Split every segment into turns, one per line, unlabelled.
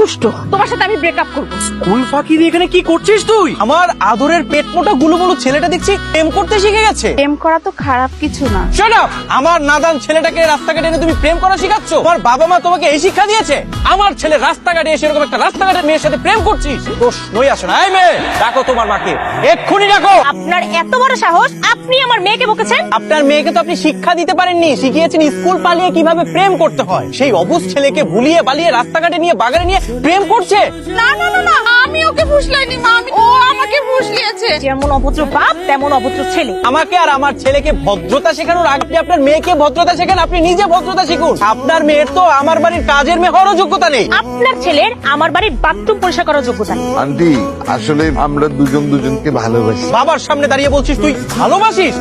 দুষ্ট, তোমার সাথে আমি ব্রেকআপ করবো।
স্কুল ফাঁকি দিয়ে এখানে কি করছিস তুই? আমার আদরের পেট মোটা গুলুমুলু ছেলেটা দেখছি প্রেম করতে শিখে গেছে।
প্রেম করা তো খারাপ কিছু না।
Shut up! আমার নাদান ছেলেটাকে রাস্তাঘাটে এনে তুমি প্রেম করা শিখাচ্ছ? তোমার বাবা মা তোমাকে এই শিক্ষা দিয়েছে? আমার ছেলে রাস্তাঘাটে এসে এরকম একটা রাস্তাঘাটের মেয়ের সাথে প্রেম করছিস? প্রশ্নই আসে না। এই মেয়ে, ডাকো তোমার মাকে, এক্ষুনি ডাকো।
আপনার এত বড় সাহস, আপনি আমার মেয়েকে বকেছেন?
আপনার মেয়েকে তো আপনি শিক্ষা দিতে পারেননি, শিখিয়েছেন স্কুল পালিয়ে কিভাবে প্রেম করতে হয়। সেই অবুঝ ছেলেকে ভুলিয়ে বালিয়ে রাস্তাঘাটে নিয়ে বাগানে নিয়ে প্রেম করছে।
না না না না, আমি ওকে ফুসলাইনি মা, ও আমাকে ফুসলিয়েছে। যেমন অভদ্র বাপ তেমন অভদ্র ছেলে।
আমাকে আর আমার ছেলেকে ভদ্রতা শেখানোর আগে আপনি আপনার মেয়েকে ভদ্রতা শেখান। আপনি নিজে ভদ্রতা শিখুন। আপনার মেয়ের তো আমার বাড়ির কাজের মেয়ে হওয়ারও যোগ্যতা নেই।
আপনার ছেলের আমার বাড়ির বাথরুম পরিষ্কার করার যোগ্যতা নেই।
আন্টি, আসলে আমরা দুজন দুজনকে ভালোবাসি।
বাবার সামনে দাঁড়িয়ে বলছিস তুই ভালোবাসিস?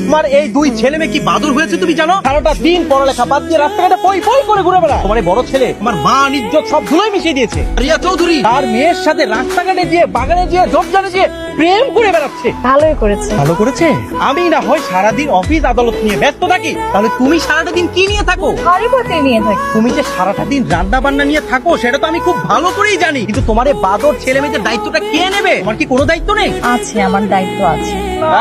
তোমার এই দুই ছেলে মেয়ে কি বাদুর হয়েছে তুমি জানো? সারাটা দিন পড়ালেখা বাদ দিয়ে রাস্তাঘাটে পই পই করে ঘুরে বেড়ায়। তোমার এই বড় ছেলে তোমার মান ইজ্জত সব ধুলোয় মিশিয়ে দিয়েছে। রিয়া চৌধুরী তার মেয়ের সাথে রাস্তাঘাটে গিয়ে বাগানে গিয়ে জবজানে গিয়ে প্রেম করে বেড়াচ্ছে।
ভালোই করেছে।
ভালো করেছে? আমি না হয় সারাদিন অফিস আদালত নিয়ে ব্যস্ত থাকি, তাহলে তুমি সারাটা দিন কি নিয়ে থাকো?
ঘরে বসে নিয়ে থাকি।
তুমি যে সারাটা দিন রান্না বান্না নিয়ে থাকো সেটা তো আমি খুব ভালো করেই জানি, কিন্তু তোমার এই বাদর ছেলে মেয়েদের দায়িত্বটা কে নেবে? তোমার কি কোনো দায়িত্ব নেই?
আছে, আমার দায়িত্ব আছে।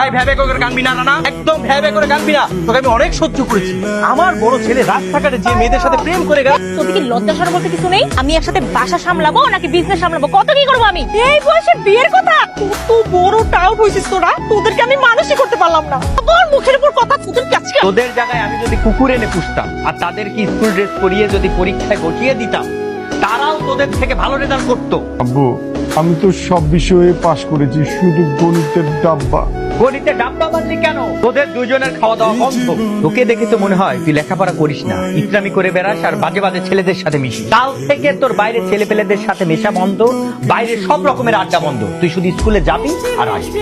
এই ভেবে করে কানবি না, না একদম ভেবে করে কানবি না। তোকে আমি অনেক সহ্য করেছি। আমার বড় ছেলে রাস্তাঘাটে যে মেয়েদের সাথে প্রেম করে গেল।
তোদের কি লজ্জা শরম বলতে কিছু নেই? আমি একসাথে বাসা সামলাবো নাকি বিজনেস সামলাবো? কত কি করবো আমি? এই বয়সে বিয়ের কথা? কত বড় টাউট হয়েছিস তোরা, তোদেরকে আমি মানুষই করতে পারলাম না। তোর মুখের উপর কথা, তোদের কাছে।
তোদের জায়গায় আমি যদি কুকুর এনে পুষতাম আর তাদেরকে স্কুল ড্রেস পরিয়ে যদি পরীক্ষায় বসিয়ে দিতাম, তারাও তোদের থেকে ভালো রেজাল্ট করতো।
আব্বু, আমি তো সব বিষয়ে পাশ করেছি, শুধু গণিতের ডাব্বা।
গণিতে ডাব্বা বানলি কেন? তোদের দুজনের খাওয়া দাওয়া বন্ধ। তোকে দেখে তো মনে হয় তুই লেখাপড়া করিস না, ইসলামি করে বেড়াস আর বাজে বাজে ছেলেদের সাথে মিশিস। কাল থেকে তোর বাইরে ছেলে পেলেদের সাথে মেশা বন্ধ, বাইরে সব রকমের আড্ডা বন্ধ। তুই শুধু স্কুলে যাবি আর আসবি।